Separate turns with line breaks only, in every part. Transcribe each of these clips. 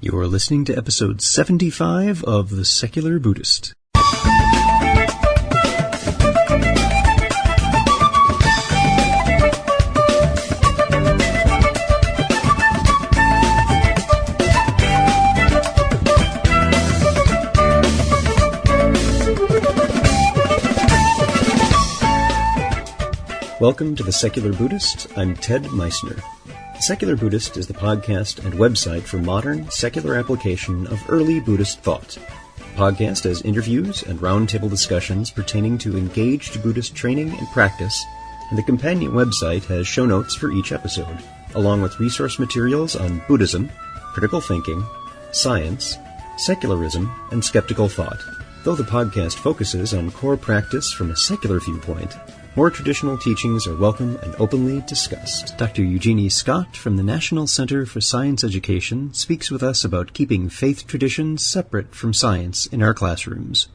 You are listening to episode 75 of The Secular Buddhist. Welcome to The Secular Buddhist. I'm Ted Meissner. The Secular Buddhist is the podcast and website for modern, secular application of early Buddhist thought. The podcast has interviews and roundtable discussions pertaining to engaged Buddhist training and practice, and the companion website has show notes for each episode, along with resource materials on Buddhism, critical thinking, science, secularism, and skeptical thought. Though the podcast focuses on core practice from a secular viewpoint, more traditional teachings are welcome and openly discussed. Dr. Eugenie Scott from the National Center for Science Education speaks with us about keeping faith traditions separate from science in our classrooms.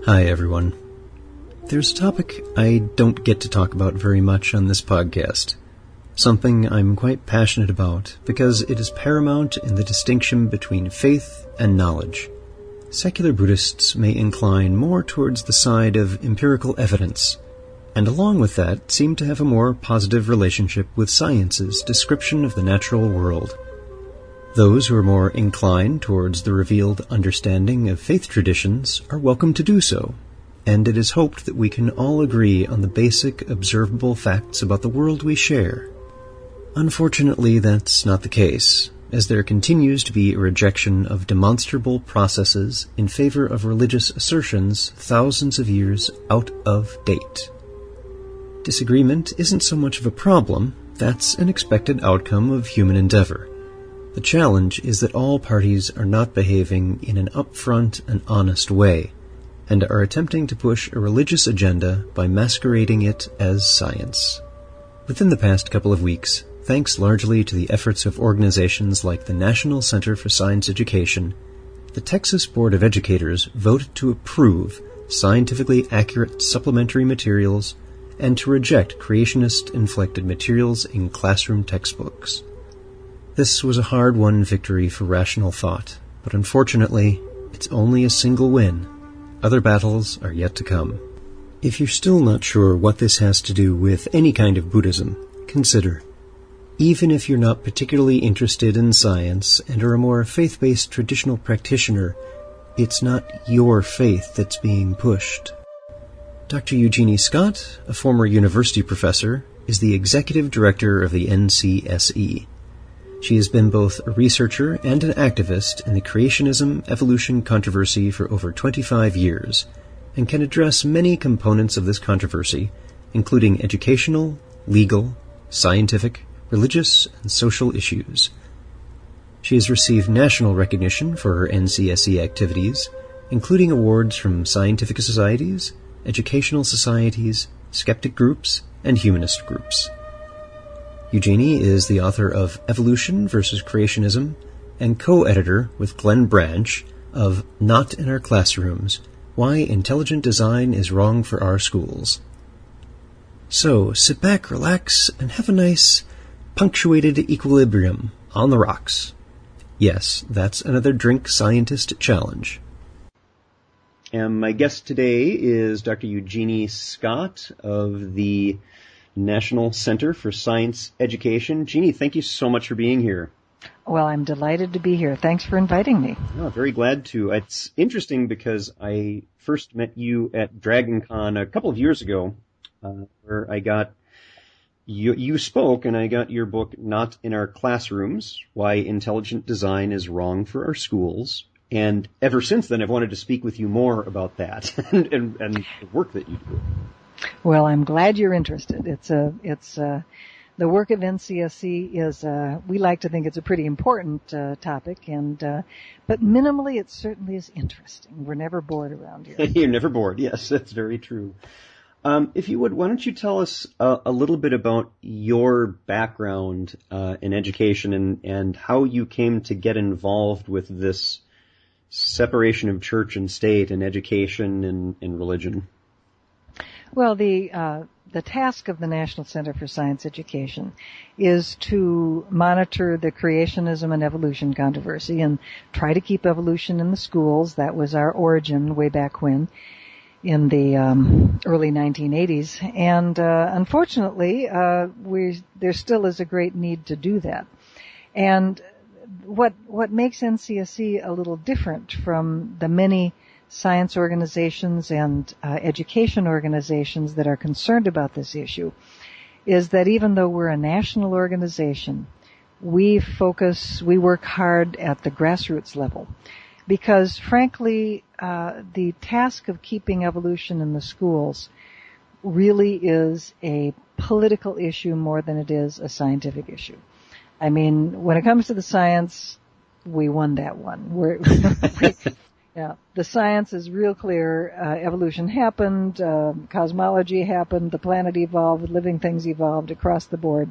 Hi, everyone. There's a topic I don't get to talk about very much on this podcast. Something I'm quite passionate about because it is paramount in the distinction between faith and knowledge. Secular Buddhists may incline more towards the side of empirical evidence, and along with that seem to have a more positive relationship with science's description of the natural world. Those who are more inclined towards the revealed understanding of faith traditions are welcome to do so, and it is hoped that we can all agree on the basic observable facts about the world we share. Unfortunately, that's not the case, as there continues to be a rejection of demonstrable processes in favor of religious assertions thousands of years out of date. Disagreement isn't so much of a problem, that's an expected outcome of human endeavor. The challenge is that all parties are not behaving in an upfront and honest way, and are attempting to push a religious agenda by masquerading it as science. Within the past couple of weeks, thanks largely to the efforts of organizations like the National Center for Science Education, the Texas Board of Educators voted to approve scientifically accurate supplementary materials and to reject creationist-inflected materials in classroom textbooks. This was a hard-won victory for rational thought, but unfortunately, it's only a single win. Other battles are yet to come. If you're still not sure what this has to do with any kind of Buddhism, consider. Even if you're not particularly interested in science and are a more faith-based traditional practitioner, it's not your faith that's being pushed. Dr. Eugenie Scott, a former university professor, is the executive director of the NCSE. She has been both a researcher and an activist in the creationism-evolution controversy for over 25 years, and can address many components of this controversy, including educational, legal, scientific, religious, and social issues. She has received national recognition for her NCSE activities, including awards from scientific societies, educational societies, skeptic groups, and humanist groups. Eugenie is the author of Evolution versus Creationism and co-editor with Glenn Branch of Not in Our Classrooms, Why Intelligent Design is Wrong for Our Schools. So, sit back, relax, and have a nice, punctuated equilibrium on the rocks. Yes, that's another drink scientist challenge. And my guest today is Dr. Eugenie Scott of the National Center for Science Education. Jeannie, thank you so much for being here.
Well, I'm delighted to be here. Thanks for inviting me.
Oh, very glad to. It's interesting because I first met you at Dragon Con a couple of years ago, where I got you spoke, and I got your book, Not in Our Classrooms, Why Intelligent Design is Wrong for Our Schools. And ever since then, I've wanted to speak with you more about that and the work that you do.
Well, I'm glad you're interested. the work of NCSC is, we like to think it's a pretty important topic, but minimally it certainly is interesting. We're never bored around here.
You're never bored. Yes, that's very true. If you would, why don't you tell us a little bit about your background in education and how you came to get involved with this separation of church and state and education and religion?
Well, the task of the National Center for Science Education is to monitor the creationism and evolution controversy and try to keep evolution in the schools. That was our origin way back when, in the early 1980s. And unfortunately, there still is a great need to do that. And what makes NCSC a little different from the many science organizations and education organizations that are concerned about this issue is that even though we're a national organization, we work hard at the grassroots level. Because frankly, the task of keeping evolution in the schools really is a political issue more than it is a scientific issue. I mean, when it comes to the science, we won that one. Yeah, the science is real clear. Evolution happened, cosmology happened, the planet evolved, living things evolved across the board.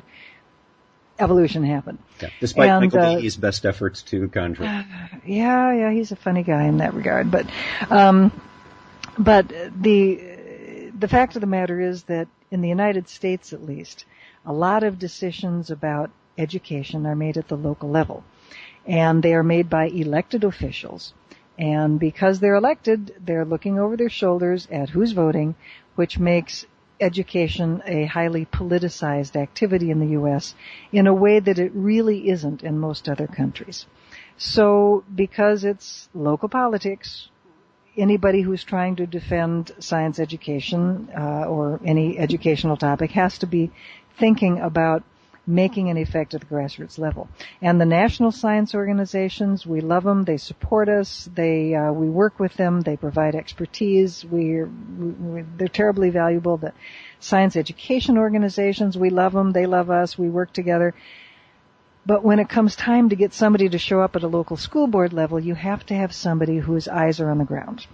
Evolution happened.
Yeah, despite Michael Behe's best efforts to conjure it.
Yeah, he's a funny guy in that regard. But the fact of the matter is that in the United States, at least, a lot of decisions about education are made at the local level, and they are made by elected officials. And because they're elected, they're looking over their shoulders at who's voting, which makes education a highly politicized activity in the U.S. in a way that it really isn't in most other countries. So because it's local politics, anybody who's trying to defend science education or any educational topic has to be thinking about making an effect at the grassroots level. And the national science organizations, we love them. They support us. We work with them. They provide expertise. They're terribly valuable. The science education organizations, we love them. They love us. We work together. But when it comes time to get somebody to show up at a local school board level, you have to have somebody whose eyes are on the ground.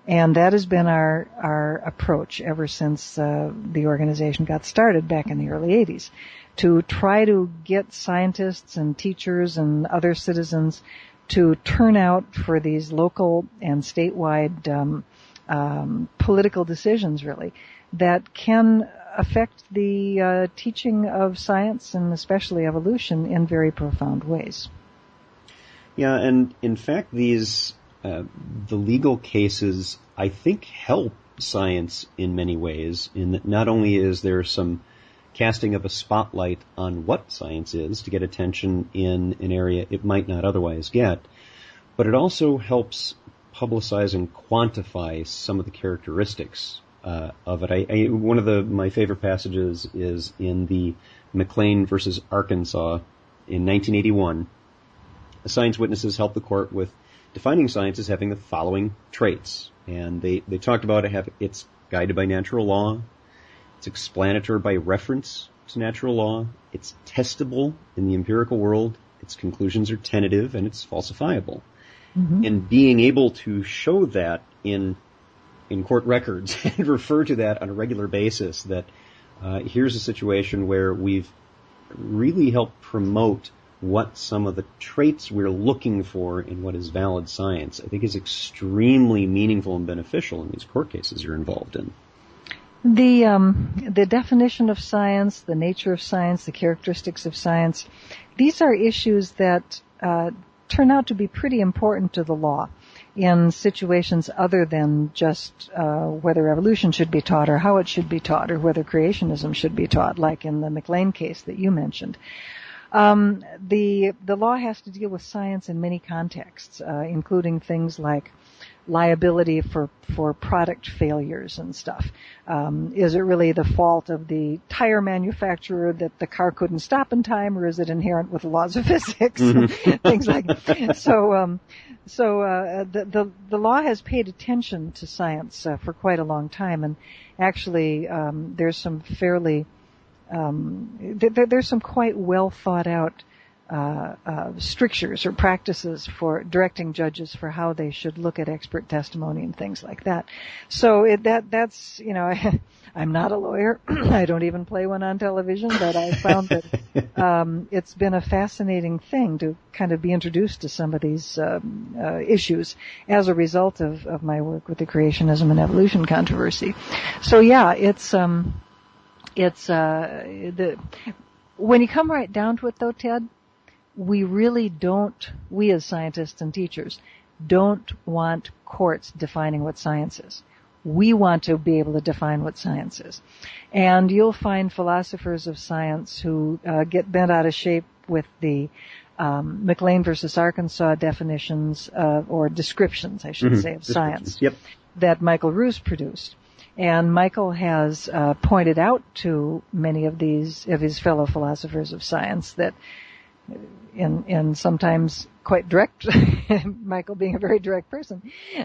And that has been our approach ever since the organization got started back in the early 80s, to try to get scientists and teachers and other citizens to turn out for these local and statewide political decisions, really, that can affect the teaching of science and especially evolution in very profound ways.
Yeah, and in fact, these the legal cases, I think, help science in many ways, in that not only is there some casting of a spotlight on what science is to get attention in an area it might not otherwise get, but it also helps publicize and quantify some of the characteristics of it. One of my favorite passages is in the McLean versus Arkansas in 1981. The science witnesses helped the court with defining science as having the following traits. And they talked about it's guided by natural law, it's explanatory by reference to natural law, it's testable in the empirical world, its conclusions are tentative, and it's falsifiable. Mm-hmm. And being able to show that in court records and refer to that on a regular basis, that here's a situation where we've really helped promote what some of the traits we're looking for in what is valid science, I think is extremely meaningful and beneficial in these court cases you're involved in.
The definition of science, the nature of science, the characteristics of science, these are issues that turn out to be pretty important to the law in situations other than just whether evolution should be taught or how it should be taught or whether creationism should be taught, like in the McLean case that you mentioned. The law has to deal with science in many contexts, including things like liability for product failures and stuff. Is it really the fault of the tire manufacturer that the car couldn't stop in time, or is it inherent with the laws of physics? Mm-hmm. Things like that. So the law has paid attention to science for quite a long time, and actually there's some fairly there's some quite well thought out strictures or practices for directing judges for how they should look at expert testimony and things like that. So that's I'm not a lawyer. I don't even play one on television, but I found that it's been a fascinating thing to kind of be introduced to some of these issues as a result of my work with the creationism and evolution controversy. So yeah, when you come right down to it though, Ted, we as scientists and teachers, don't want courts defining what science is. We want to be able to define what science is. And you'll find philosophers of science who get bent out of shape with the McLean versus Arkansas definitions or descriptions, I should say, of science that Michael Ruse produced. And Michael has pointed out to many of his fellow philosophers of science that in sometimes quite direct, Michael being a very direct person,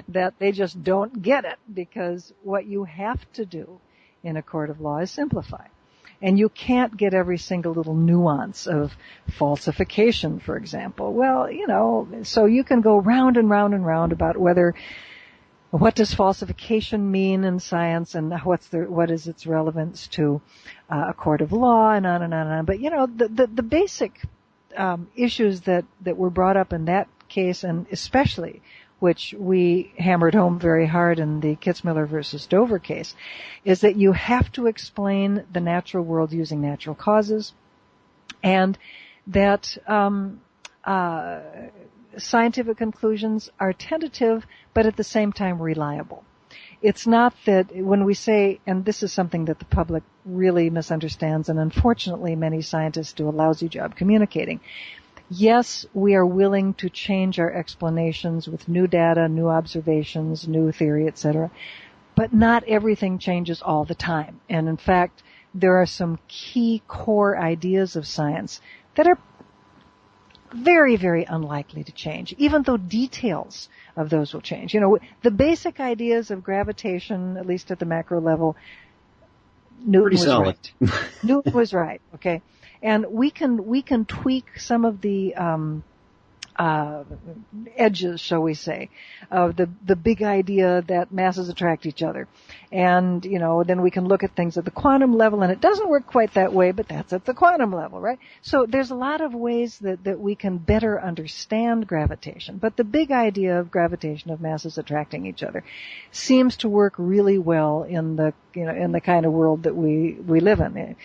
that they just don't get it, because what you have to do in a court of law is simplify. And you can't get every single little nuance of falsification, for example. Well, so you can go round and round and round about what does falsification mean in science, and what is its relevance to a court of law, and on and on and on. But the basic issues that were brought up in that case, and especially which we hammered home very hard in the Kitzmiller versus Dover case, is that you have to explain the natural world using natural causes, and that scientific conclusions are tentative, but at the same time reliable. It's not that when we say, and this is something that the public really misunderstands, and unfortunately many scientists do a lousy job communicating. Yes, we are willing to change our explanations with new data, new observations, new theory, etc., but not everything changes all the time. And in fact, there are some key core ideas of science that are very, very unlikely to change, even though details of those will change. The basic ideas of gravitation, at least at the macro level, Newton was right. Newton was right, okay? And we can tweak some of the edges, shall we say, of the big idea that masses attract each other. And, then we can look at things at the quantum level, and it doesn't work quite that way, but that's at the quantum level, right? So there's a lot of ways that we can better understand gravitation. But the big idea of gravitation, of masses attracting each other, seems to work really well in the kind of world that we live in.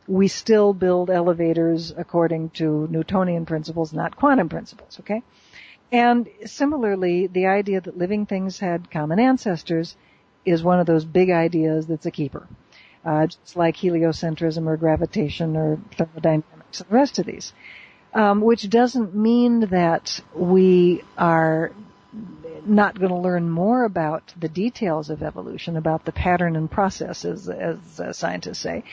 We still build elevators according to Newtonian principles, not quantum principles, okay? And similarly, the idea that living things had common ancestors is one of those big ideas that's a keeper. Just like heliocentrism or gravitation or thermodynamics and the rest of these. Which doesn't mean that we are not going to learn more about the details of evolution, about the pattern and process, as scientists say.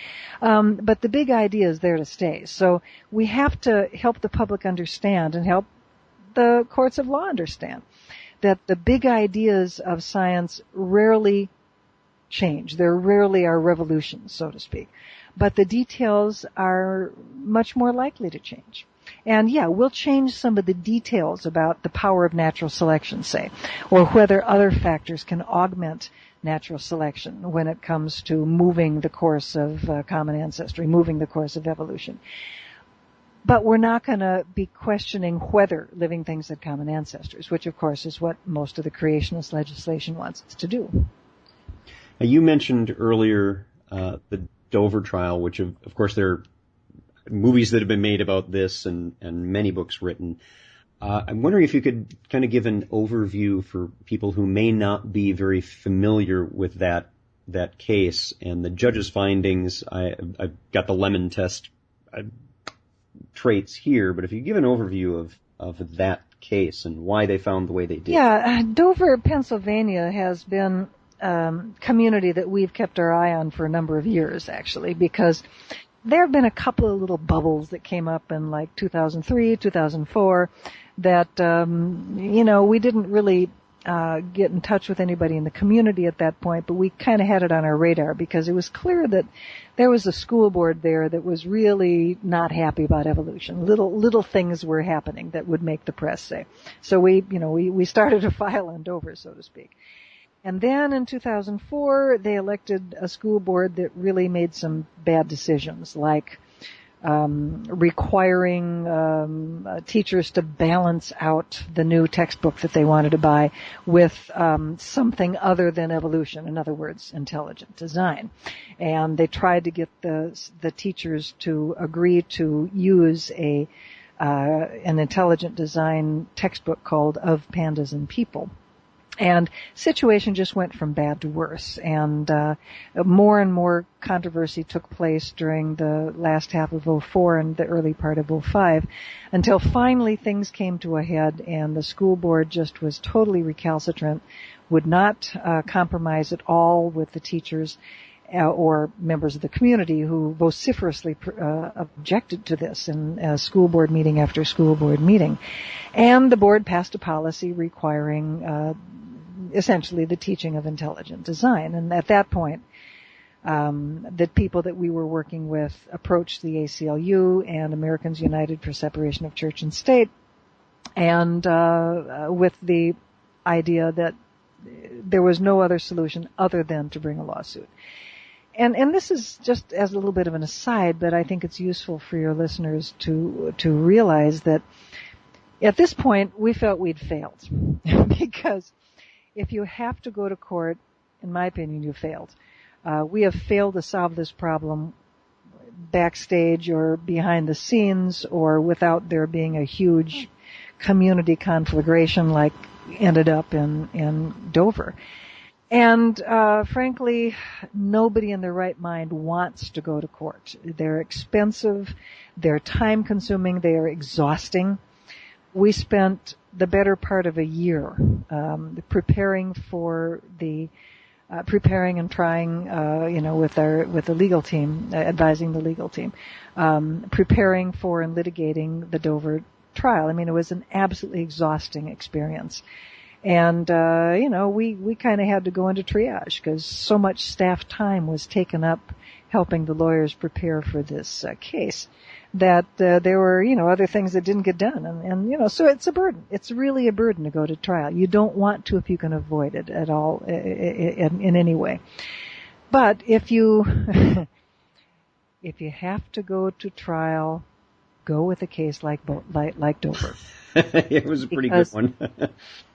But the big idea is there to stay. So we have to help the public understand and help the courts of law understand that the big ideas of science rarely change. There rarely are revolutions, so to speak. But the details are much more likely to change. And yeah, we'll change some of the details about the power of natural selection, say, or whether other factors can augment natural selection when it comes to moving the course of common ancestry, moving the course of evolution. But we're not going to be questioning whether living things had common ancestors, which of course is what most of the creationist legislation wants us to do.
Now, you mentioned earlier the Dover trial, which of course there are movies that have been made about this and many books written. I'm wondering if you could kind of give an overview for people who may not be very familiar with that case and the judge's findings. I've got the lemon test traits here, but if you give an overview of that case and why they found the way they did.
Yeah, Dover, Pennsylvania has been community that we've kept our eye on for a number of years, actually, because there have been a couple of little bubbles that came up in like 2003, 2004 that, we didn't really get in touch with anybody in the community at that point, but we kind of had it on our radar because it was clear that there was a school board there that was really not happy about evolution. Little things were happening that would make the press say. So we started a file on Dover, so to speak. And then in 2004, they elected a school board that really made some bad decisions, like requiring teachers to balance out the new textbook that they wanted to buy with something other than evolution, in other words, intelligent design. And they tried to get the teachers to agree to use an intelligent design textbook called Of Pandas and People. And situation just went from bad to worse, and more and more controversy took place during the last half of '04 and the early part of '05, until finally things came to a head, and the school board just was totally recalcitrant, would not compromise at all with the teachers or members of the community who vociferously objected to this in school board meeting after school board meeting. And the board passed a policy requiring essentially the teaching of intelligent design. And at that point, the people that we were working with approached the ACLU and Americans United for Separation of Church and State, and with the idea that there was no other solution other than to bring a lawsuit. And this is just as a little bit of an aside, but I think it's useful for your listeners to realize that at this point we felt we'd failed. Because if you have to go to court, in my opinion, you failed. We have failed to solve this problem backstage or behind the scenes or without there being a huge community conflagration like ended up in Dover. And frankly, nobody in their right mind wants to go to court. They're expensive, they're time-consuming, they are exhausting. We spent the better part of a year preparing and trying, with the legal team, advising the legal team, preparing for and litigating the Dover trial. I mean, it was an absolutely exhausting experience. And, we kind of had to go into triage because so much staff time was taken up helping the lawyers prepare for this case that there were, other things that didn't get done. And so it's a burden. It's really a burden to go to trial. You don't want to if you can avoid it at all in any way. But if you have to go to trial, go with a case like Dover.
It was a pretty good one.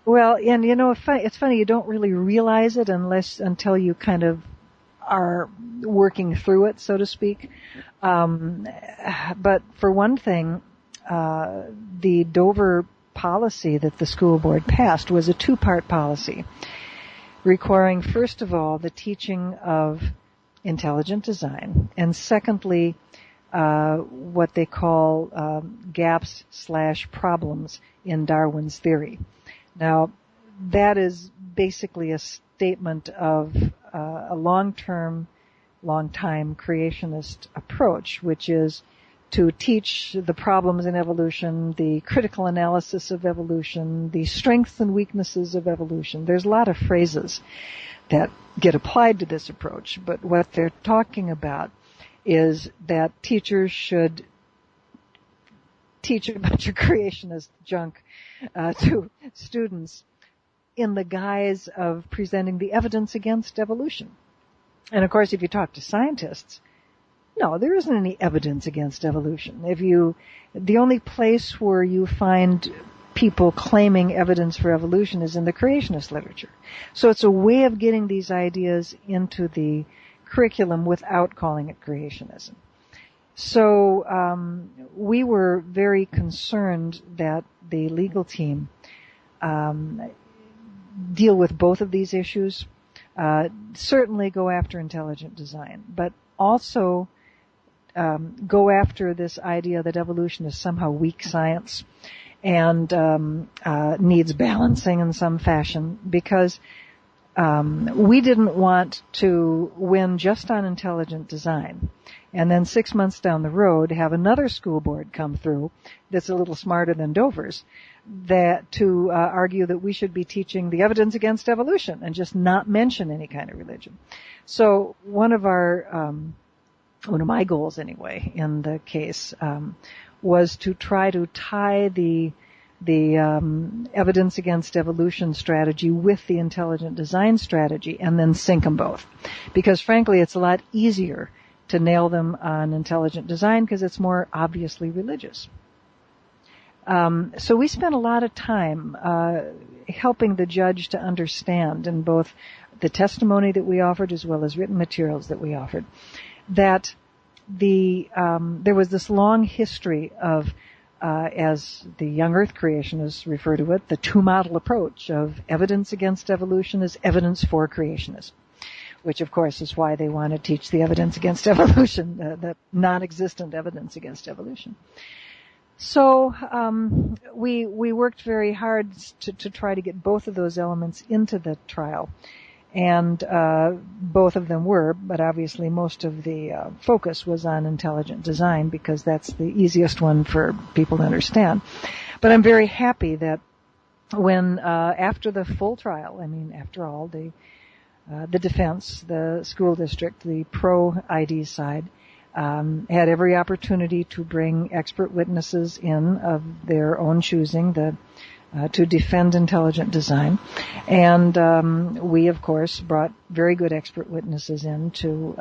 Well, and it's funny, you don't really realize it until you kind of are working through it, so to speak. But for one thing, the Dover policy that the school board passed was a two-part policy, requiring, first of all, the teaching of intelligent design, and secondly, what they call gaps/problems in Darwin's theory. Now, that is basically a statement of a long-time creationist approach, which is to teach the problems in evolution, the critical analysis of evolution, the strengths and weaknesses of evolution. There's a lot of phrases that get applied to this approach, but what they're talking about is that teachers should teach a bunch of creationist junk to students in the guise of presenting the evidence against evolution. And of course, if you talk to scientists, no, there isn't any evidence against evolution. The only place where you find people claiming evidence for evolution is in the creationist literature. So it's a way of getting these ideas into the curriculum without calling it creationism. So we were very concerned that the legal team deal with both of these issues, certainly go after intelligent design, but also go after this idea that evolution is somehow weak science and needs balancing in some fashion, because we didn't want to win just on intelligent design, and then 6 months down the road have another school board come through that's a little smarter than Dover's, that to argue that we should be teaching the evidence against evolution and just not mention any kind of religion. So one of my goals anyway in the case was to try to tie the evidence against evolution strategy with the intelligent design strategy and then sync them both. Because frankly, it's a lot easier to nail them on intelligent design because it's more obviously religious. So we spent a lot of time helping the judge to understand in both the testimony that we offered as well as written materials that we offered that there was this long history of as the young earth creationists refer to it, the two-model approach of evidence against evolution is evidence for creationism, which of course is why they want to teach the evidence against evolution, the non-existent evidence against evolution. So we worked very hard to try to get both of those elements into the trial. And both of them were, but obviously most of the focus was on intelligent design because that's the easiest one for people to understand. But I'm very happy that when after the full trial, I mean, after all, the defense, the school district, the pro-ID side, had every opportunity to bring expert witnesses in of their own choosing, to defend intelligent design. And we, of course, brought very good expert witnesses in to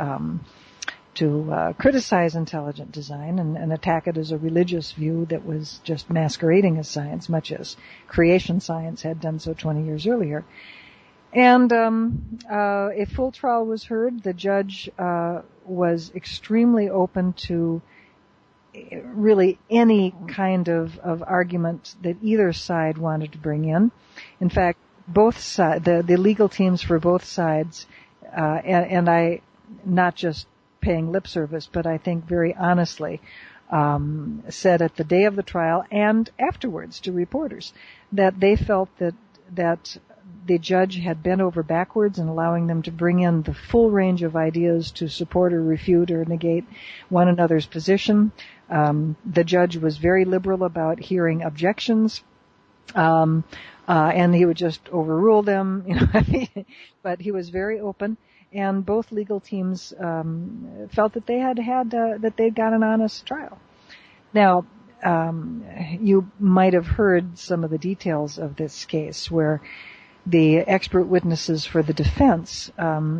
criticize intelligent design and attack it as a religious view that was just masquerading as science, much as creation science had done so 20 years earlier. And a full trial was heard. The judge was extremely open to really any kind of argument that either side wanted to bring in. In fact, both sides, the legal teams for both sides, and I, not just paying lip service, but I think very honestly, said at the day of the trial and afterwards to reporters that they felt that the judge had bent over backwards in allowing them to bring in the full range of ideas to support or refute or negate one another's position. The judge was very liberal about hearing objections, and he would just overrule them, but he was very open, and both legal teams felt that that they'd got an honest trial. Now, you might have heard some of the details of this case where the expert witnesses for the defense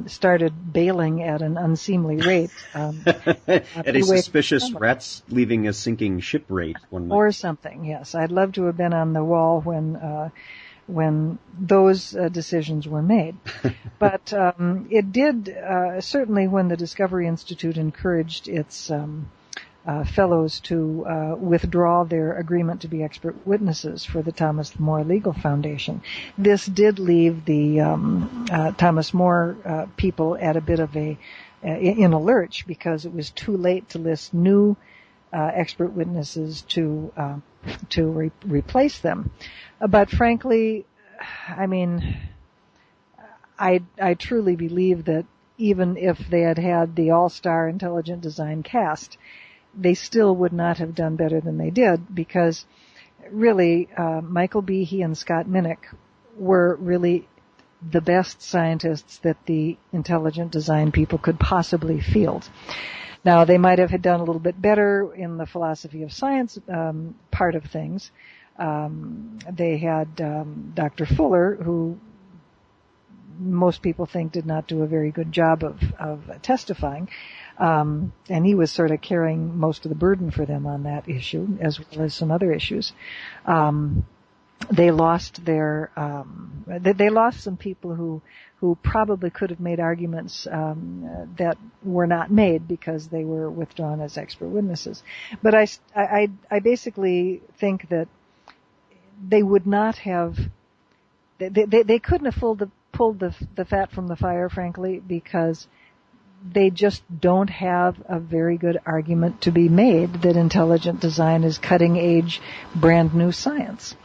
started bailing at an unseemly rate.
At a suspicious rats leaving a sinking ship rate.
Or something, yes. I'd love to have been on the wall when those decisions were made. But it did, certainly when the Discovery Institute encouraged its fellows to withdraw their agreement to be expert witnesses for the Thomas More Legal Foundation. This did leave the Thomas More people at a bit of in a lurch because it was too late to list new expert witnesses to replace them. But frankly, I mean, I truly believe that even if they had the all-star intelligent design cast, they still would not have done better than they did because really Michael Behe and Scott Minnick were really the best scientists that the intelligent design people could possibly field. Now, they might have done a little bit better in the philosophy of science part of things. They had Dr. Fuller, who most people think did not do a very good job of testifying. And he was sort of carrying most of the burden for them on that issue, as well as some other issues. They lost they lost some people who probably could have made arguments that were not made because they were withdrawn as expert witnesses. But I basically think that they would not have they couldn't have pulled the fat from the fire, frankly, because they just don't have a very good argument to be made that intelligent design is cutting edge, brand new science.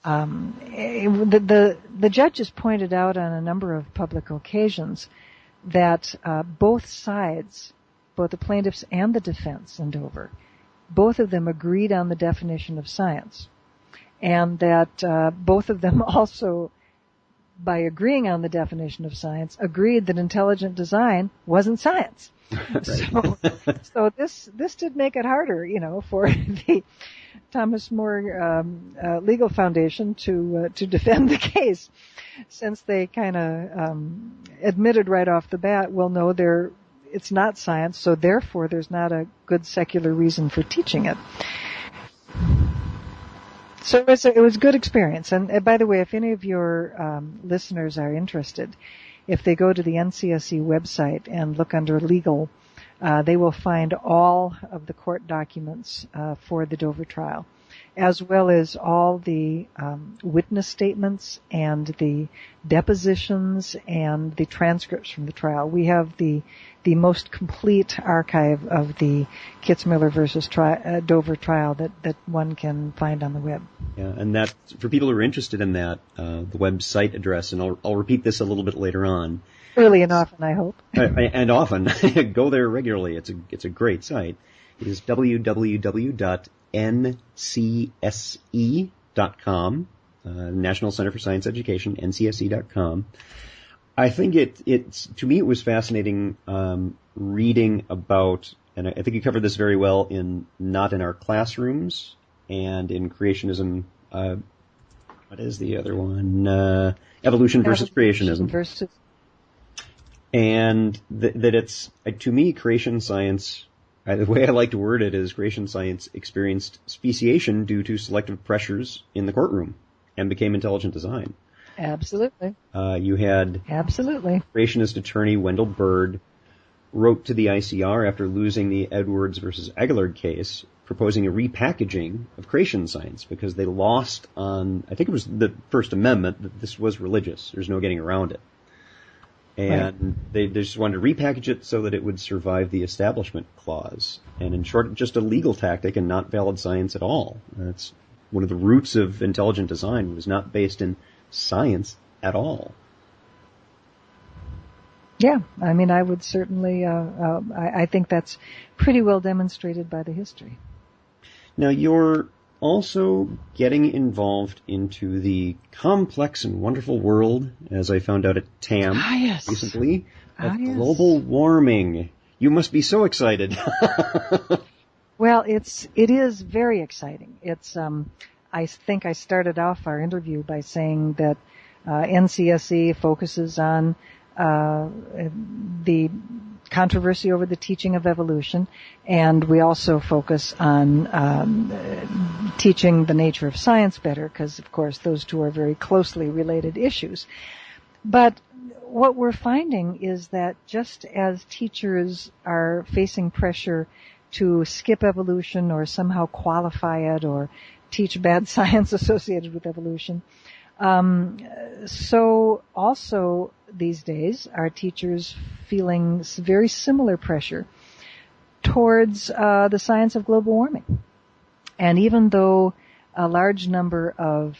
The judges pointed out on a number of public occasions that both sides, both the plaintiffs and the defense in Dover, both of them agreed on the definition of science, and that both of them also, by agreeing on the definition of science, agreed that intelligent design wasn't science. So this did make it harder, for the Thomas More Legal Foundation to defend the case, since they kind of admitted right off the bat, well, no, it's not science, so therefore there's not a good secular reason for teaching it. So it was a good experience. And by the way, if any of your listeners are interested, if they go to the NCSE website and look under legal, they will find all of the court documents for the Dover trial, as well as all the witness statements and the depositions and the transcripts from the trial. We have the most complete archive of the Kitzmiller versus Dover trial that one can find on the web.
Yeah, and that, for people who are interested in that, the website address, and I'll repeat this a little bit later on.
Early and often, I hope.
And often. Go there regularly. It's a great site. It is www.ncse.com, National Center for Science Education, ncse.com. I think it's to me it was fascinating reading about, and I think you covered this very well in Not in Our Classrooms and in Creationism. What is the other one? Evolution versus Creationism. And that it's, to me, creation science, the way I like to word it is creation science experienced speciation due to selective pressures in the courtroom and became intelligent design.
Absolutely.
You had creationist attorney Wendell Bird wrote to the ICR after losing the Edwards versus Aguillard case, proposing a repackaging of creation science because they lost on, I think it was the First Amendment, that this was religious. There's no getting around it. And they just wanted to repackage it so that it would survive the Establishment Clause. And in short, just a legal tactic and not valid science at all. That's one of the roots of intelligent design, was not based in science at all.
Yeah, I mean, I would certainly, I think that's pretty well demonstrated by the history.
Now, you're also getting involved into the complex and wonderful world, as I found out at TAM recently, of global warming. You must be so excited.
Well, it is very exciting. It's, I think I started off our interview by saying that NCSE focuses on the controversy over the teaching of evolution, and we also focus on teaching the nature of science better, because, of course, those two are very closely related issues. But what we're finding is that just as teachers are facing pressure to skip evolution or somehow qualify it or teach bad science associated with evolution, so also these days are teachers feeling very similar pressure towards the science of global warming. And even though a large number of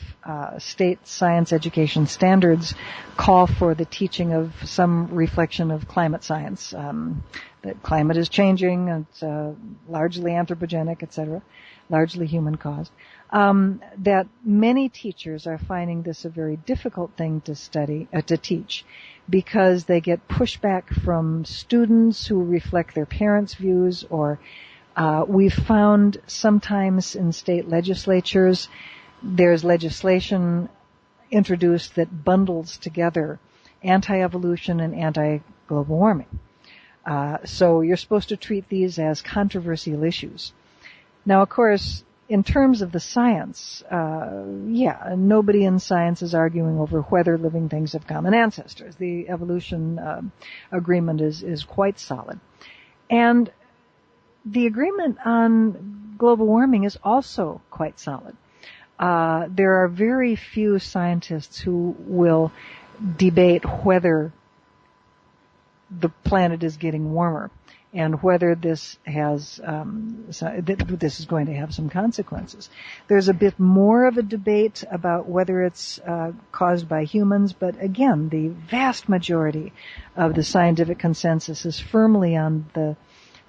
state science education standards call for the teaching of some reflection of climate science, that climate is changing, it's largely anthropogenic, etc., largely human caused, that many teachers are finding this a very difficult thing to teach, because they get pushback from students who reflect their parents' views, or we've found sometimes in state legislatures there's legislation introduced that bundles together anti-evolution and anti-global warming. So you're supposed to treat these as controversial issues. Now, of course, in terms of the science, nobody in science is arguing over whether living things have common ancestors. The evolution agreement is quite solid. And the agreement on global warming is also quite solid. There are very few scientists who will debate whether the planet is getting warmer. and whether this has this is going to have some consequences. There's a bit more of a debate about whether it's caused by humans, but again, the vast majority of the scientific consensus is firmly on the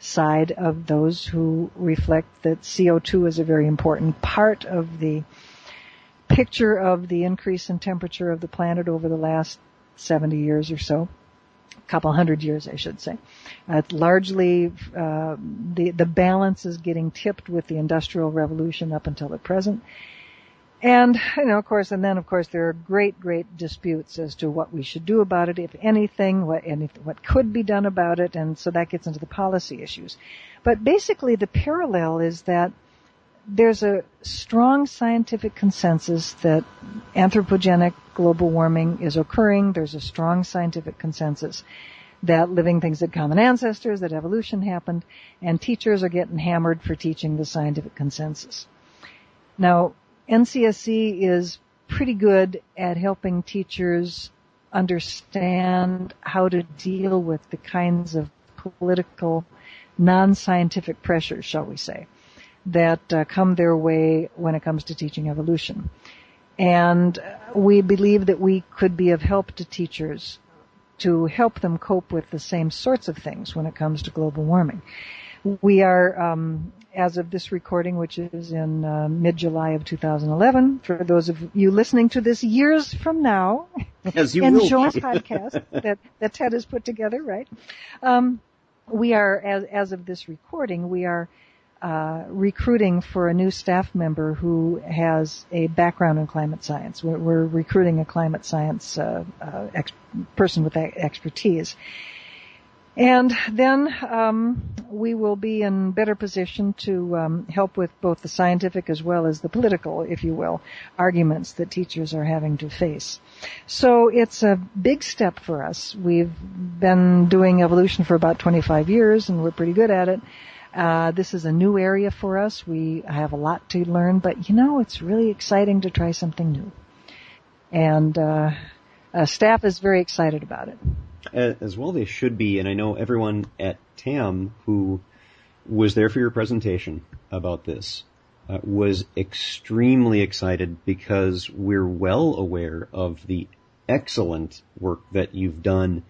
side of those who reflect that CO2 is a very important part of the picture of the increase in temperature of the planet over the last 70 years or so. Couple hundred years, I should say. Largely, the balance is getting tipped with the Industrial Revolution up until the present. And, of course, there are great disputes as to what we should do about it, if anything, what could be done about it, and so that gets into the policy issues. But basically, the parallel is that there's a strong scientific consensus that anthropogenic global warming is occurring. There's a strong scientific consensus that living things had common ancestors, that evolution happened, and teachers are getting hammered for teaching the scientific consensus. Now, NCSC is pretty good at helping teachers understand how to deal with the kinds of political, non-scientific pressures, shall we say, that come their way when it comes to teaching evolution. And we believe that we could be of help to teachers to help them cope with the same sorts of things when it comes to global warming. We are, as of this recording, which is in mid-July of 2011, for those of you listening to this years from now,
as you
enjoy
will.
the podcast that Ted has put together, right? We are, as of this recording, we are recruiting for a new staff member who has a background in climate science. We're recruiting a climate science person with expertise. And then we will be in better position to help with both the scientific as well as the political, if you will, arguments that teachers are having to face. So it's a big step for us. We've been doing evolution for about 25 years, and we're pretty good at it. This is a new area for us. We have a lot to learn, but it's really exciting to try something new. And staff is very excited about it.
As well they should be, and I know everyone at TAM who was there for your presentation about this was extremely excited because we're well aware of the excellent work that you've done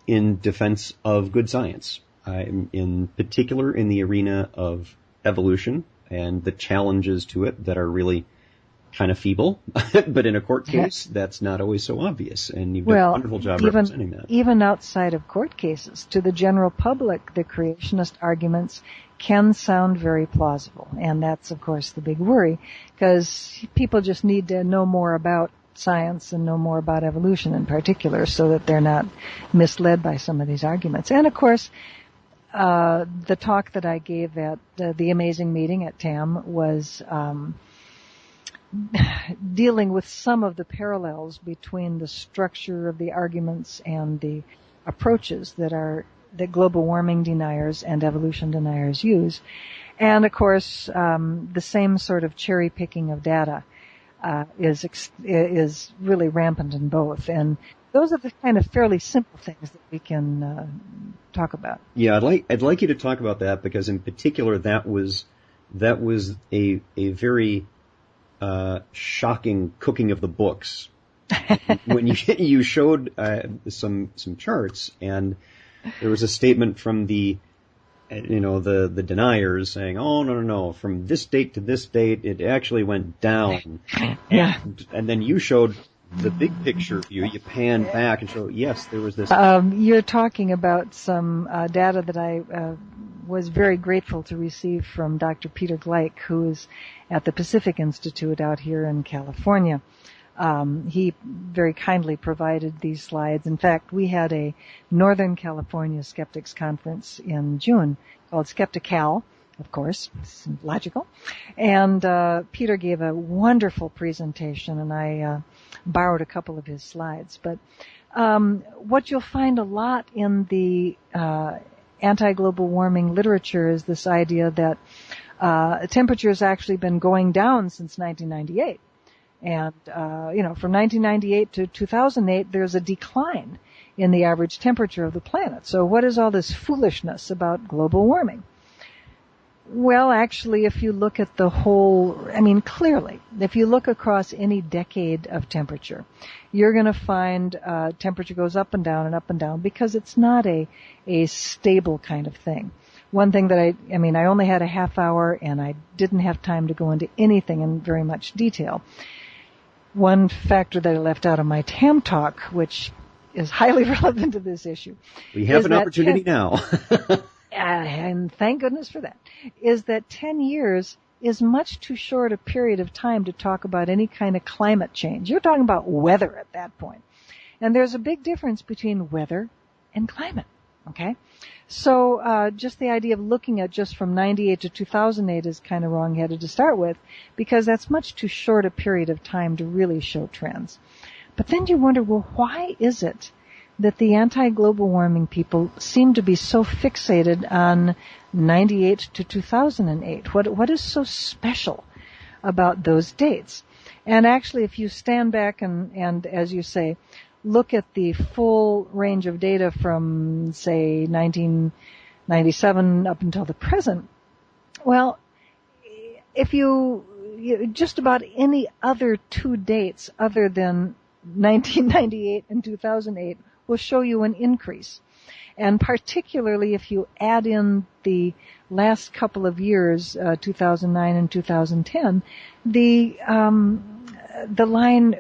in defense of good science, in particular in the arena of evolution and the challenges to it that are really kind of feeble, but in a court case, that's not always so obvious, and you've done a wonderful job representing that.
Even outside of court cases, to the general public, the creationist arguments can sound very plausible, and that's, of course, the big worry, because people just need to know more about science and know more about evolution in particular so that they're not misled by some of these arguments. And, of course, the talk that I gave at the amazing meeting at TAM was dealing with some of the parallels between the structure of the arguments and the approaches that global warming deniers and evolution deniers use. And of course, the same sort of cherry picking of data is really rampant in both. And those are the kind of fairly simple things that we can talk about.
Yeah, I'd like you to talk about that, because in particular that was a very shocking cooking of the books when you showed some charts, and there was a statement from the deniers saying, "Oh, no, from this date to this date it actually went down."
Yeah.
And then you showed the big picture view. You panned back and showed, yes, there was this.
You're talking about some data that I was very grateful to receive from Dr. Peter Gleich, who is at the Pacific Institute out here in California. He very kindly provided these slides. In fact, we had a Northern California Skeptics Conference in June called Skeptical, of course, it's logical. And Peter gave a wonderful presentation, and I borrowed a couple of his slides. But what you'll find a lot in the anti-global warming literature is this idea that temperature has actually been going down since 1998. And, from 1998 to 2008, there's a decline in the average temperature of the planet. So what is all this foolishness about global warming? Well, actually, if you look at the whole, clearly, if you look across any decade of temperature, you're going to find temperature goes up and down because it's not a stable kind of thing. One thing that I only had a half hour and I didn't have time to go into anything in very much detail. One factor that I left out of my TAM talk, which is highly relevant to this issue.
We have an opportunity now.
And thank goodness for that, is that 10 years is much too short a period of time to talk about any kind of climate change. You're talking about weather at that point. And there's a big difference between weather and climate, okay? So just the idea of looking at just from 98 to 2008 is kind of wrong-headed to start with, because that's much too short a period of time to really show trends. But then you wonder, well, why is it that the anti-global warming people seem to be so fixated on 98 to 2008? What is so special about those dates? And actually, if you stand back and as you say, look at the full range of data from, say, 1997 up until the present, well, if you just about any other two dates other than 1998 and 2008 will show you an increase. And particularly if you add in the last couple of years, 2009 and 2010, the line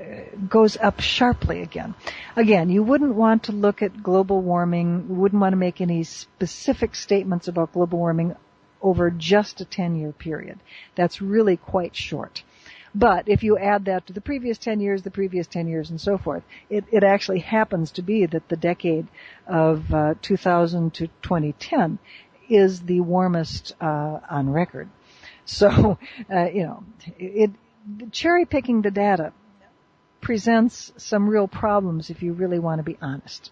goes up sharply again. Again, you wouldn't want to look at global warming, you wouldn't want to make any specific statements about global warming over just a 10-year period. That's really quite short. But if you add that to the previous 10 years, and so forth, it actually happens to be that the decade of 2000 to 2010 is the warmest on record. So, cherry picking the data presents some real problems if you really want to be honest.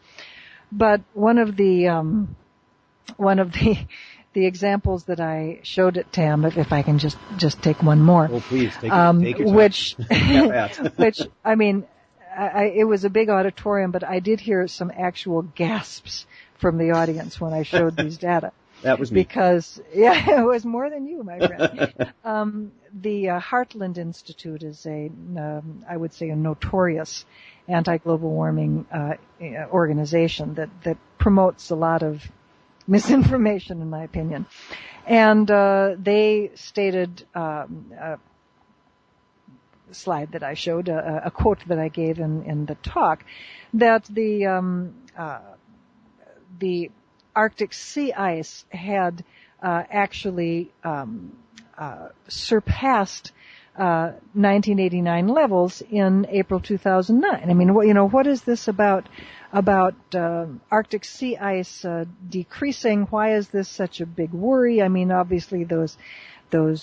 But one of the examples that I showed at TAM, if I can just take one more.
Oh, please, take it.
Which it was a big auditorium, but I did hear some actual gasps from the audience when I showed these data.
That was me.
Because, it was more than you, my friend. The Heartland Institute is I would say a notorious anti-global warming organization that promotes a lot of misinformation, in my opinion. And they stated, a slide that I showed, a quote that I gave in the talk, that the Arctic sea ice had actually surpassed 1989 levels in April 2009. What is this about Arctic sea ice decreasing? Why is this such a big worry? Obviously those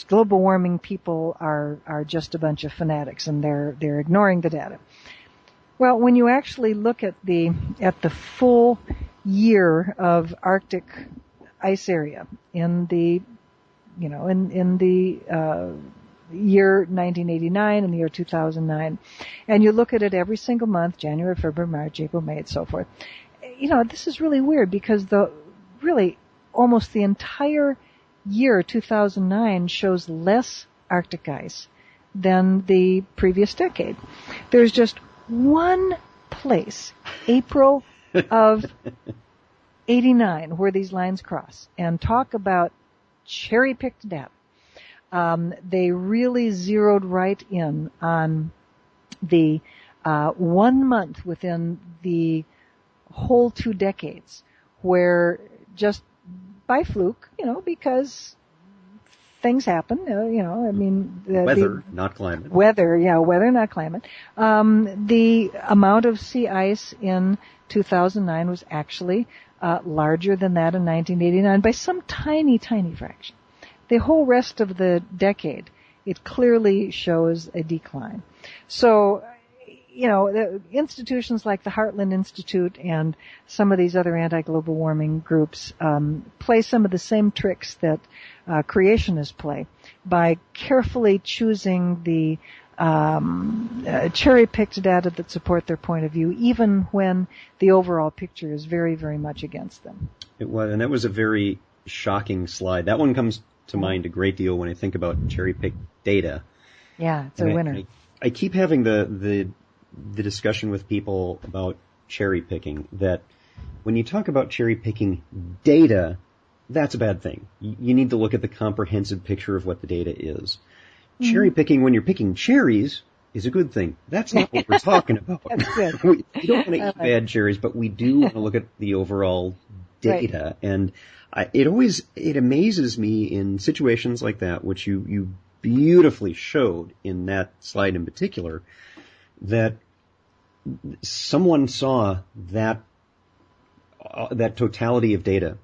global warming people are just a bunch of fanatics, and they're ignoring the data. Well, when you actually look at the full year of Arctic ice area in the year 1989 and the year 2009, and you look at it every single month, January, February, March, April, May, and so forth, this is really weird, because almost the entire year 2009 shows less Arctic ice than the previous decade. There's just one place, April of 89, where these lines cross, and talk about cherry-picked data. They really zeroed right in on the 1 month within the whole 2 decades where, just by fluke, because things happen,
weather, not climate.
Weather, not climate. The amount of sea ice in 2009 was actually larger than that in 1989 by some tiny, tiny fraction. The whole rest of the decade, it clearly shows a decline. So, the institutions like the Heartland Institute and some of these other anti-global warming groups play some of the same tricks that creationists play by carefully choosing the cherry-picked data that support their point of view, even when the overall picture is very, very much against them.
It was, and that was a very shocking slide. That one comes to mind a great deal when I think about cherry-picked data.
Yeah, it's a winner.
I keep having the discussion with people about cherry-picking, that when you talk about cherry-picking data, that's a bad thing. You need to look at the comprehensive picture of what the data is. Cherry picking when you're picking cherries is a good thing. That's not what we're talking about.
That's good.
We don't want to eat bad cherries, but we do want to look at the overall data. Right. And it amazes me in situations like that, which you beautifully showed in that slide in particular, that someone saw that totality of data,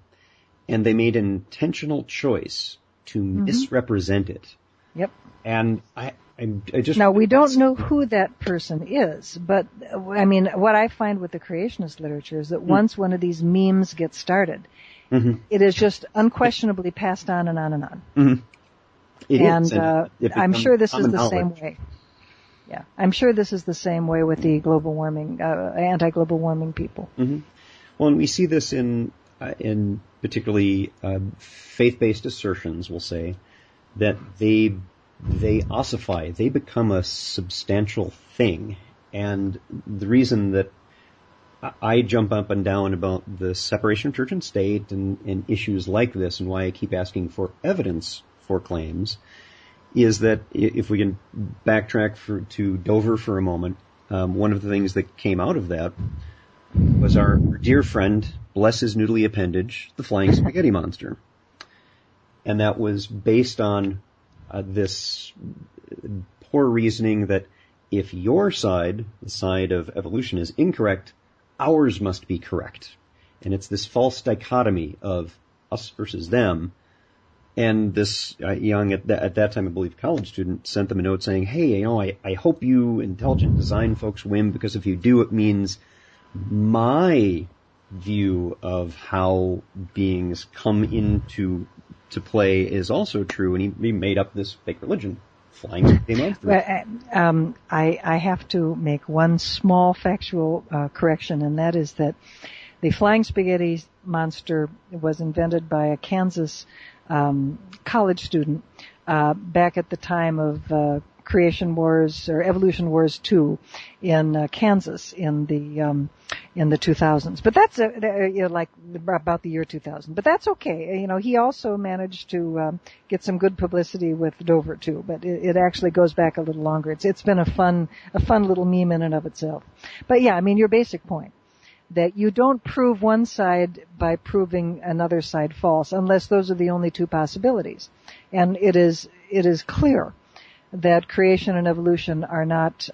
and they made an intentional choice to misrepresent it.
Yep.
And I just...
Now, we don't know who that person is, but, I mean, what I find with the creationist literature is that once one of these memes gets started, it is just unquestionably passed on and on and on.
It is.
I'm sure this is the same way. Yeah, I'm sure this is the same way with the global warming, anti-global warming people.
Well, and we see this in particularly faith-based assertions, we'll say, that they ossify, they become a substantial thing. And the reason that I jump up and down about the separation of church and state and issues like this, and why I keep asking for evidence for claims, is that if we can backtrack to Dover for a moment, one of the things that came out of that was our dear friend, bless his noodly appendage, the flying spaghetti monster. And that was based on this poor reasoning that if your side, the side of evolution, is incorrect, ours must be correct. And it's this false dichotomy of us versus them. And this young, at that time, I believe, college student sent them a note saying, hey, I hope you intelligent design folks win, because if you do, it means my view of how beings come into play is also true. And he made up this fake religion, flying spaghetti monster.
I have to make one small factual correction, and that is that the flying spaghetti monster was invented by a Kansas college student back at the time of Creation Wars or Evolution Wars 2 in Kansas in the 2000s. But that's like about the year 2000. But that's okay. He also managed to get some good publicity with Dover too. But it actually goes back a little longer. It's been a fun little meme in and of itself. But yeah, I mean, your basic point, that you don't prove one side by proving another side false, unless those are the only two possibilities. And it is clear that creation and evolution are not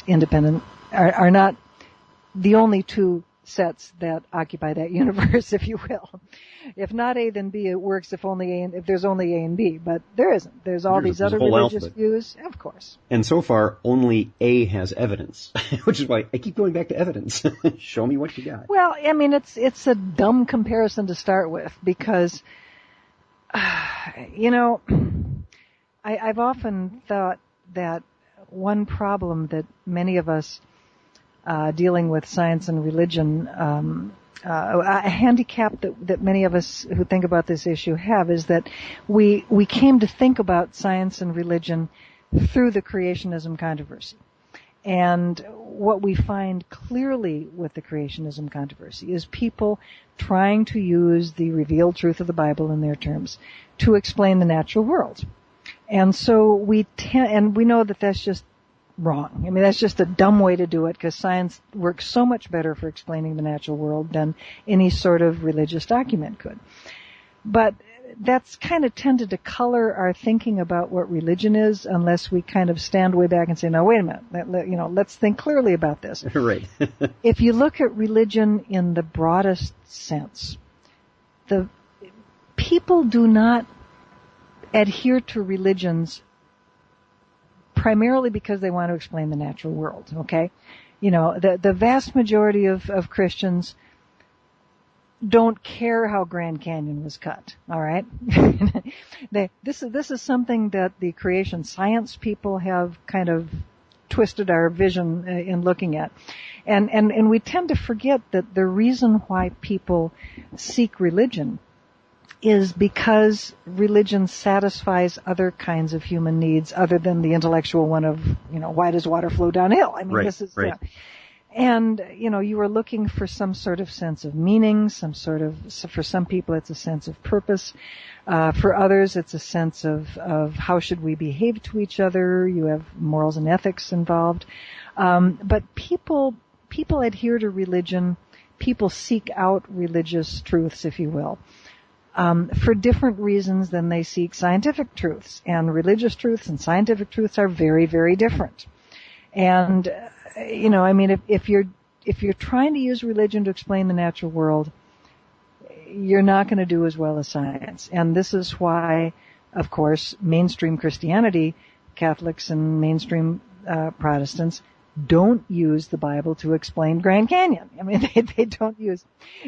independent, are not the only two sets that occupy that universe, if you will. If not A, then B, it works if there's only A and B, but there isn't. There's these other religious views, of course.
And so far, only A has evidence, which is why I keep going back to evidence. Show me what you got.
Well, I mean, it's a dumb comparison to start with, because, I've often thought that one problem that many of us dealing with science and religion, a handicap that many of us who think about this issue have, is that we came to think about science and religion through the creationism controversy. And what we find clearly with the creationism controversy is people trying to use the revealed truth of the Bible, in their terms, to explain the natural world. And so we know that that's just wrong. I mean, that's just a dumb way to do it, because science works so much better for explaining the natural world than any sort of religious document could. But that's kind of tended to color our thinking about what religion is, unless we kind of stand way back and say, no, wait a minute, let's think clearly about this.
Right.
If you look at religion in the broadest sense, the people do not adhere to religions primarily because they want to explain the natural world, okay? The vast majority of Christians don't care how Grand Canyon was cut. All right, this is something that the creation science people have kind of twisted our vision in looking at, and we tend to forget that the reason why people seek religion is because religion satisfies other kinds of human needs other than the intellectual one of, why does water flow downhill? I mean,
right,
this is
right.
And, you are looking for some sort of sense of meaning, for some people it's a sense of purpose. For others it's a sense of how should we behave to each other. You have morals and ethics involved. But people adhere to religion. People seek out religious truths, if you will, for different reasons than they seek scientific truths. And religious truths and scientific truths are very, very different. And if you're trying to use religion to explain the natural world, you're not going to do as well as science. And this is why, of course, mainstream Christianity, Catholics and mainstream Protestants, don't use the Bible to explain Grand Canyon. I mean, they don't use,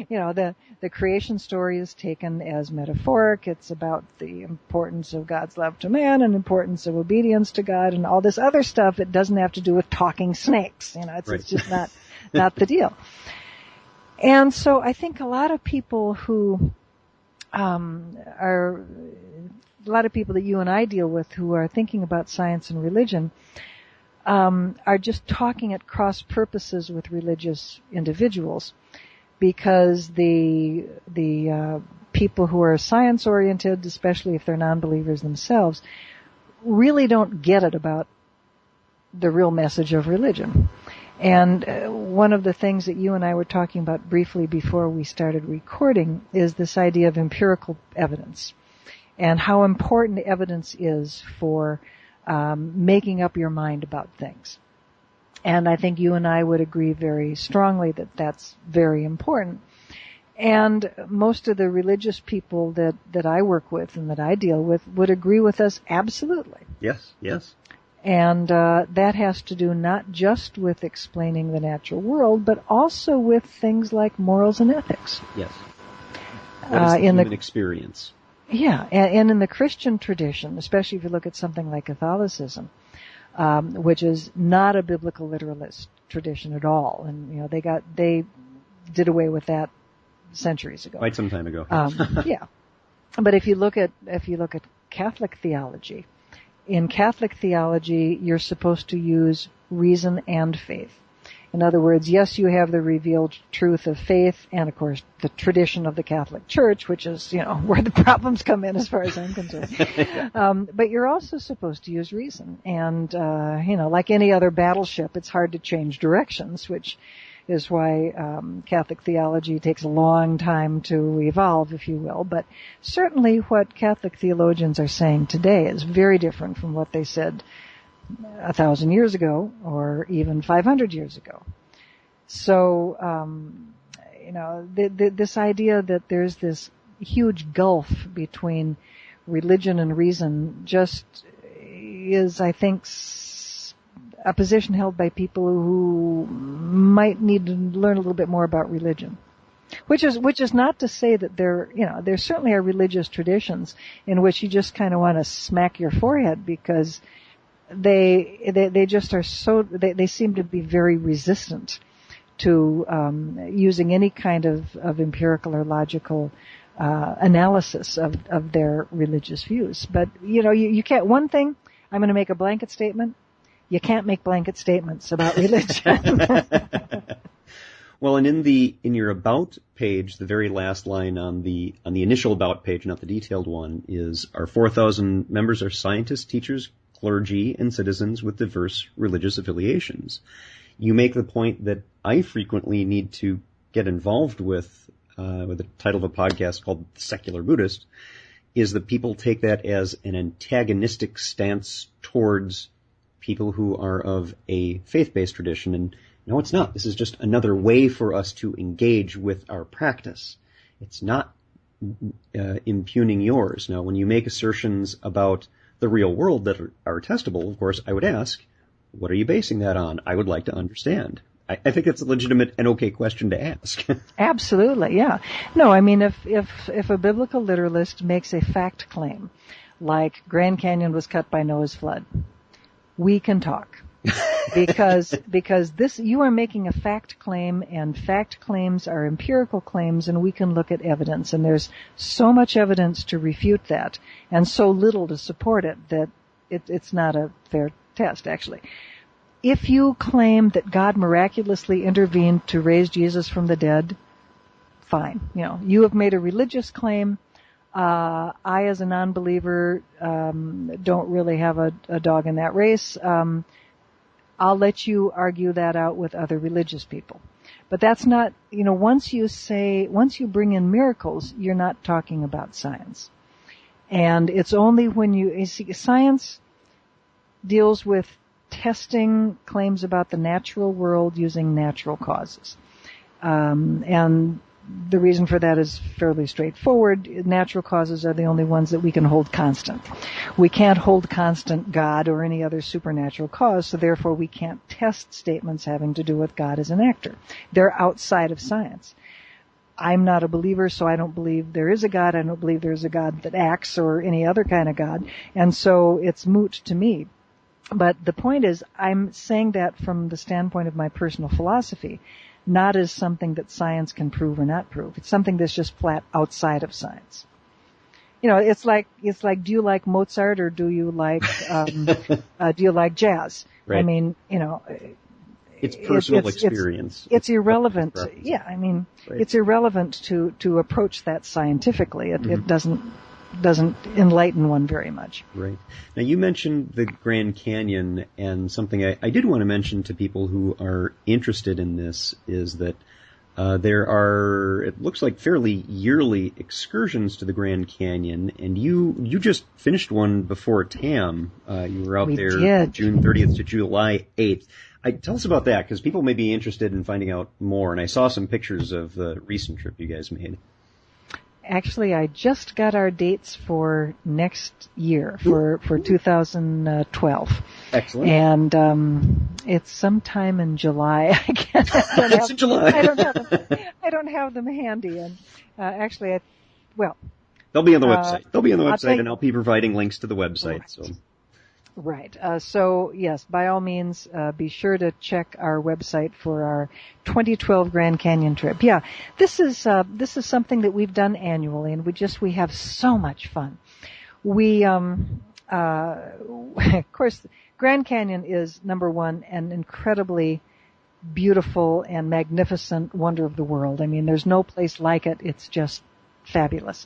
the creation story is taken as metaphoric. It's about the importance of God's love to man and importance of obedience to God and all this other stuff that doesn't have to do with talking snakes. It's just not the deal. And so I think a lot of people that you and I deal with who are thinking about science and religion, are just talking at cross purposes with religious individuals, because the people who are science oriented, especially if they're non-believers themselves, really don't get it about the real message of religion. And one of the things that you and I were talking about briefly before we started recording is this idea of empirical evidence and how important evidence is for making up your mind about things. And I think you and I would agree very strongly that that's very important. And most of the religious people that I work with and that I deal with would agree with us absolutely.
Yes.
And that has to do not just with explaining the natural world, but also with things like morals and ethics.
Yes. What is the human experience?
Yeah, and in the Christian tradition, especially if you look at something like Catholicism, which is not a biblical literalist tradition at all, and they did away with that centuries ago.
Quite some time ago.
Yeah, but if you look at Catholic theology, in Catholic theology, you're supposed to use reason and faith. In other words, yes, you have the revealed truth of faith and, of course, the tradition of the Catholic Church, which is, where the problems come in as far as I'm concerned. But you're also supposed to use reason. And, like any other battleship, it's hard to change directions, which is why Catholic theology takes a long time to evolve, if you will. But certainly what Catholic theologians are saying today is very different from what they said 1,000 years ago, or even 500 years ago. So, this idea that there's this huge gulf between religion and reason just is, I think, a position held by people who might need to learn a little bit more about religion. Which is not to say that there certainly are religious traditions in which you just kind of want to smack your forehead, because they just are so, they seem to be very resistant to using any kind of empirical or logical analysis of their religious views. But you can't, one thing, I'm going to make a blanket statement, you can't make blanket statements about religion.
Well, and in your about page, the very last line on the initial about page, not the detailed one, is our 4,000 members are scientists, teachers, clergy, and citizens with diverse religious affiliations. You make the point that I frequently need to get involved with the title of a podcast called The Secular Buddhist, is that people take that as an antagonistic stance towards people who are of a faith-based tradition. And no, it's not. This is just another way for us to engage with our practice. It's not impugning yours. Now, when you make assertions about the real world that are testable, of course, I would ask, what are you basing that on? I would like to understand. I think it's a legitimate and okay question to ask.
Absolutely, yeah. No, I mean, if a biblical literalist makes a fact claim, like Grand Canyon was cut by Noah's flood, we can talk. because this, you are making a fact claim, and fact claims are empirical claims, and we can look at evidence, and there's so much evidence to refute that, and so little to support it, that it's not a fair test, actually. If you claim that God miraculously intervened to raise Jesus from the dead, fine. You have made a religious claim. I, as a non-believer, don't really have a dog in that race. I'll let you argue that out with other religious people. But that's not, once you bring in miracles, you're not talking about science. And it's only when you see, science deals with testing claims about the natural world using natural causes. And the reason for that is fairly straightforward. Natural causes are the only ones that we can hold constant. We can't hold constant God or any other supernatural cause, so therefore we can't test statements having to do with God as an actor. They're outside of science. I'm not a believer, so I don't believe there is a God. I don't believe there's a God that acts or any other kind of God. And so it's moot to me. But the point is, I'm saying that from the standpoint of my personal philosophy, not as something that science can prove or not prove. It's something that's just flat outside of science. It's like, do you like Mozart or do you like jazz?
Right.
I mean,
it's personal experience.
It's irrelevant. Yeah, I mean,
right.
It's irrelevant to approach that scientifically. It doesn't enlighten one very much.
Right. Now, you mentioned the Grand Canyon, and something I did want to mention to people who are interested in this is that there are, it looks like, fairly yearly excursions to the Grand Canyon, and you just finished one before TAM. You were out there June 30th to July 8th. Tell us about that, because people may be interested in finding out more, and I saw some pictures of the recent trip you guys made.
Actually, I just got our dates for next year, for 2012.
Excellent.
And it's sometime in July.
It's in July.
I don't have them handy. And actually,
they'll be on the website. They'll be on the website, and I'll be providing links to the website.
Right.
So.
Right. So yes, by all means, be sure to check our website for our 2012 Grand Canyon trip. Yeah, this is something that we've done annually, and we have so much fun. We, of course, Grand Canyon is number one, an incredibly beautiful and magnificent wonder of the world. I mean, there's no place like it. It's just fabulous.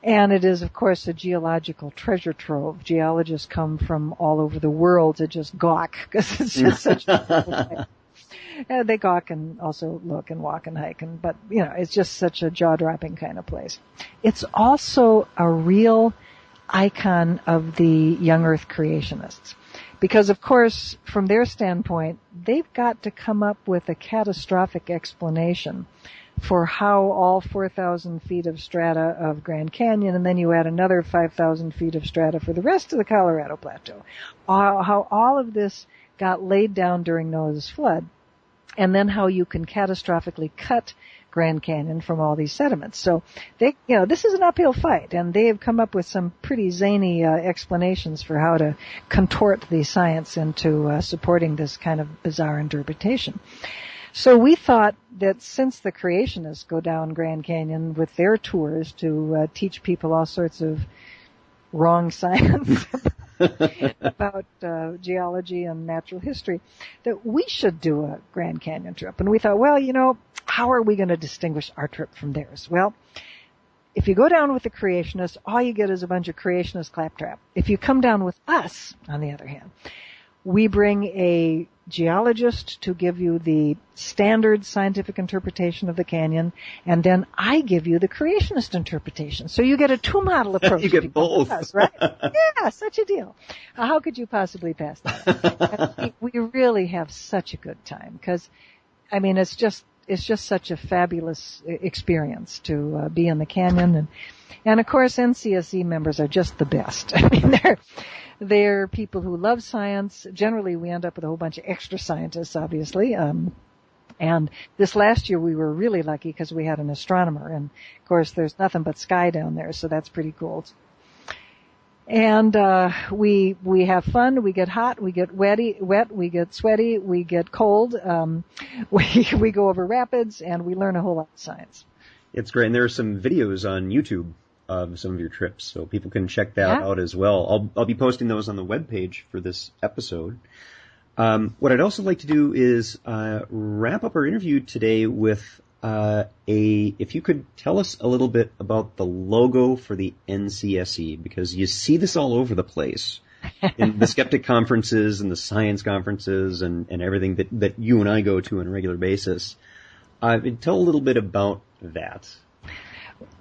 And it is, of course, a geological treasure trove. Geologists come from all over the world to just gawk, because it's just such a beautiful place. They gawk and also look and walk and hike, but it's just such a jaw-dropping kind of place. It's also a real icon of the young Earth creationists. Because, of course, from their standpoint, they've got to come up with a catastrophic explanation for how all 4,000 feet of strata of Grand Canyon, and then you add another 5,000 feet of strata for the rest of the Colorado Plateau, how all of this got laid down during Noah's flood, and then how you can catastrophically cut Grand Canyon from all these sediments. So this is an uphill fight, and they have come up with some pretty zany explanations for how to contort the science into supporting this kind of bizarre interpretation. So we thought that since the creationists go down Grand Canyon with their tours to teach people all sorts of wrong science about geology and natural history, that we should do a Grand Canyon trip. And we thought, how are we going to distinguish our trip from theirs? Well, if you go down with the creationists, all you get is a bunch of creationist claptrap. If you come down with us, on the other hand, we bring a geologist to give you the standard scientific interpretation of the canyon, and then I give you the creationist interpretation. So you get a two-model approach.
You get both.
Us, right? Yeah, such a deal. How could you possibly pass that? We really have such a good time, because, I mean, it's just such a fabulous experience to be in the canyon. And of course, NCSE members are just the best. I mean, they're people who love science. Generally, we end up with a whole bunch of extra scientists, obviously. And this last year we were really lucky because we had an astronomer, and of course there's nothing but sky down there, so that's pretty cool. And we have fun, we get hot, we get wet, we get sweaty, we get cold, we go over rapids, and we learn a whole lot of science.
It's great, and there are some videos on YouTube of some of your trips, so people can check that out as well. I'll be posting those on the webpage for this episode. What I'd also like to do is wrap up our interview today with if you could tell us a little bit about the logo for the NCSE, because you see this all over the place in the skeptic conferences and the science conferences and everything that you and I go to on a regular basis. Tell a little bit about that.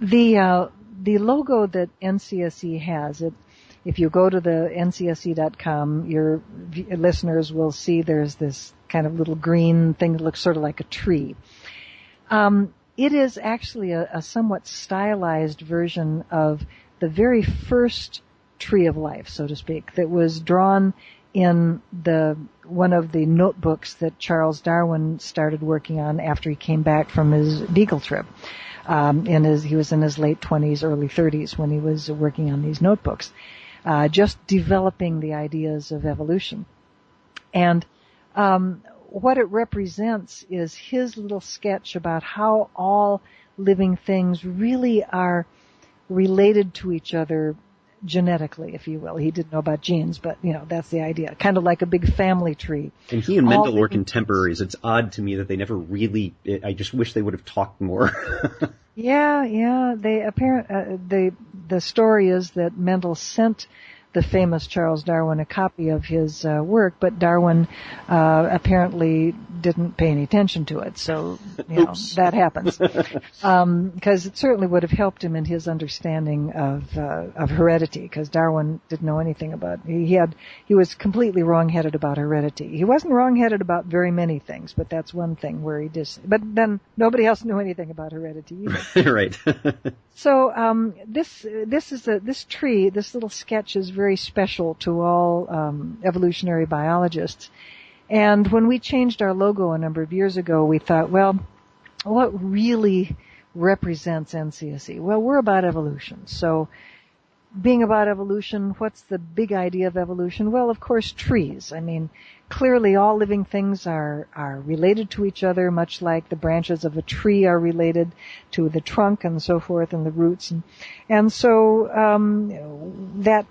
The logo that NCSE has, if you go to the ncse.com, your listeners will see there's this kind of little green thing that looks sort of like a tree. It is actually a somewhat stylized version of the very first tree of life, so to speak, that was drawn in one of the notebooks that Charles Darwin started working on after he came back from his Beagle trip. He was in his late 20s, early 30s when he was working on these notebooks, just developing the ideas of evolution. And what it represents is his little sketch about how all living things really are related to each other genetically, if you will. He didn't know about genes, but, that's the idea. Kind of like a big family tree.
And he and Mendel were contemporaries. It's odd to me that they never really, I just wish they would have talked more.
Yeah. The story is that Mendel sent the famous Charles Darwin a copy of his work, but Darwin apparently didn't pay any attention to it. So, that happens. Because it certainly would have helped him in his understanding of heredity, because Darwin didn't know anything about it. He was completely wrong-headed about heredity. He wasn't wrong-headed about very many things, but that's one thing where but then nobody else knew anything about heredity either.
Right.
So, this tree, this little sketch is very special to all evolutionary biologists. And when we changed our logo a number of years ago, we thought, well, what really represents NCSE? Well, we're about evolution. So being about evolution, what's the big idea of evolution? Well, of course, trees. I mean, clearly all living things are related to each other, much like the branches of a tree are related to the trunk and so forth and the roots. And so that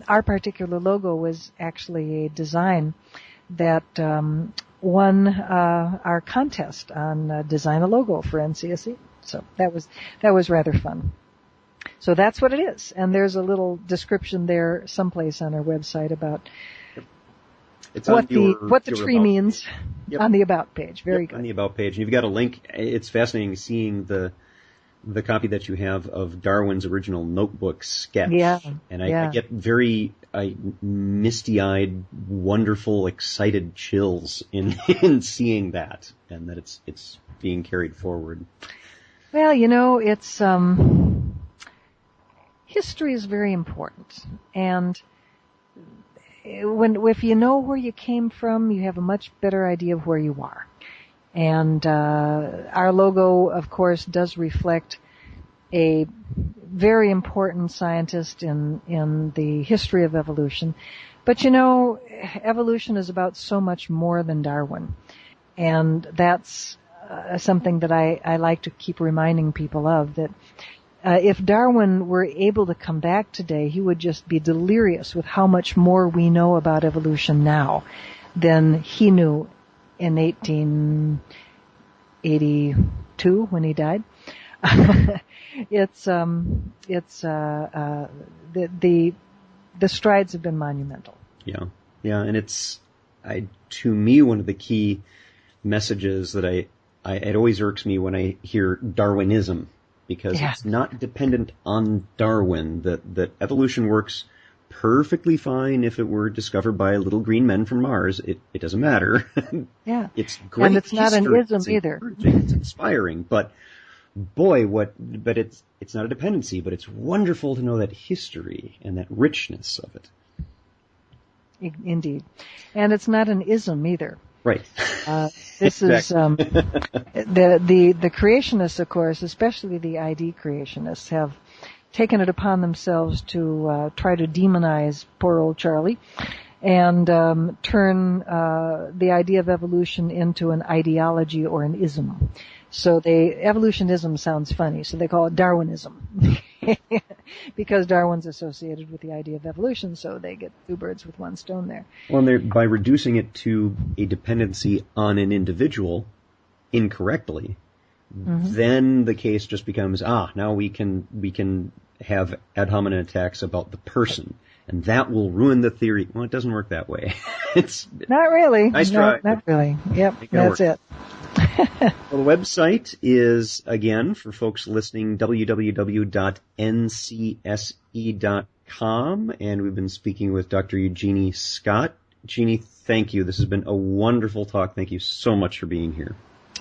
our particular logo was actually a design that won our contest on design a logo for NCSE. So that was rather fun. So that's what it is. And there's a little description there someplace on our website about what the tree means on the About page. Very good.
On the About page. And you've got a link. It's fascinating seeing the copy that you have of Darwin's original notebook sketch.
Yeah.
And I get very misty-eyed, wonderful, excited chills in seeing that, and that it's being carried forward.
Well, it's history is very important, and if you know where you came from, you have a much better idea of where you are. And our logo, of course, does reflect a very important scientist in the history of evolution. But evolution is about so much more than Darwin, and that's something that I like to keep reminding people of, that if Darwin were able to come back today, he would just be delirious with how much more we know about evolution now than he knew in 1882 when he died. The strides have been monumental.
Yeah, and it's to me one of the key messages that it always irks me when I hear Darwinism, because it's not dependent on Darwin. That evolution works perfectly fine if it were discovered by little green men from Mars. It doesn't matter.
Yeah.
It's great.
And it's not an ism either.
It's inspiring, but it's not a dependency, but it's wonderful to know that history and that richness of it.
Indeed. And it's not an ism either.
Right.
This is the creationists, of course, especially the ID creationists, have taken it upon themselves to try to demonize poor old Charlie and turn the idea of evolution into an ideology or an ism. So evolutionism sounds funny, so they call it Darwinism. Because Darwin's associated with the idea of evolution, so they get two birds with one stone there.
Well, and by reducing it to a dependency on an individual incorrectly, then the case just becomes, now we can have ad hominem attacks about the person, and that will ruin the theory. Well, it doesn't work that way. It's
not really.
Nice try.
Not really. Yep, that's it.
Well, the website is, again, for folks listening, www.ncse.com, and we've been speaking with Dr. Eugenie Scott. Jeannie, thank you. This has been a wonderful talk. Thank you so much for being here.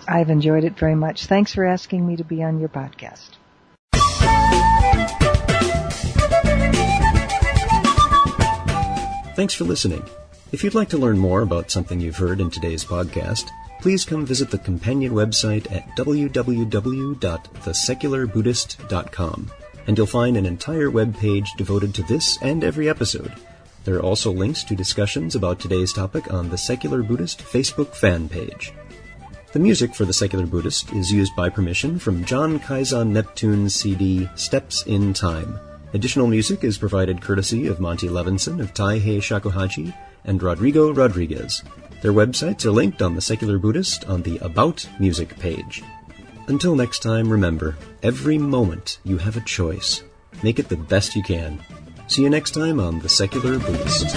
I've enjoyed it very much. Thanks for asking me to be on your podcast.
Thanks for listening. If you'd like to learn more about something you've heard in today's podcast, please come visit the companion website at www.thesecularbuddhist.com, and you'll find an entire web page devoted to this and every episode. There are also links to discussions about today's topic on the Secular Buddhist Facebook fan page. The music for the Secular Buddhist is used by permission from John Kaizan Neptune's CD, Steps in Time. Additional music is provided courtesy of Monty Levinson of Taihei Shakuhachi and Rodrigo Rodriguez. Their websites are linked on the Secular Buddhist on the About Music page. Until next time, remember, every moment you have a choice. Make it the best you can. See you next time on the Secular Buddhist.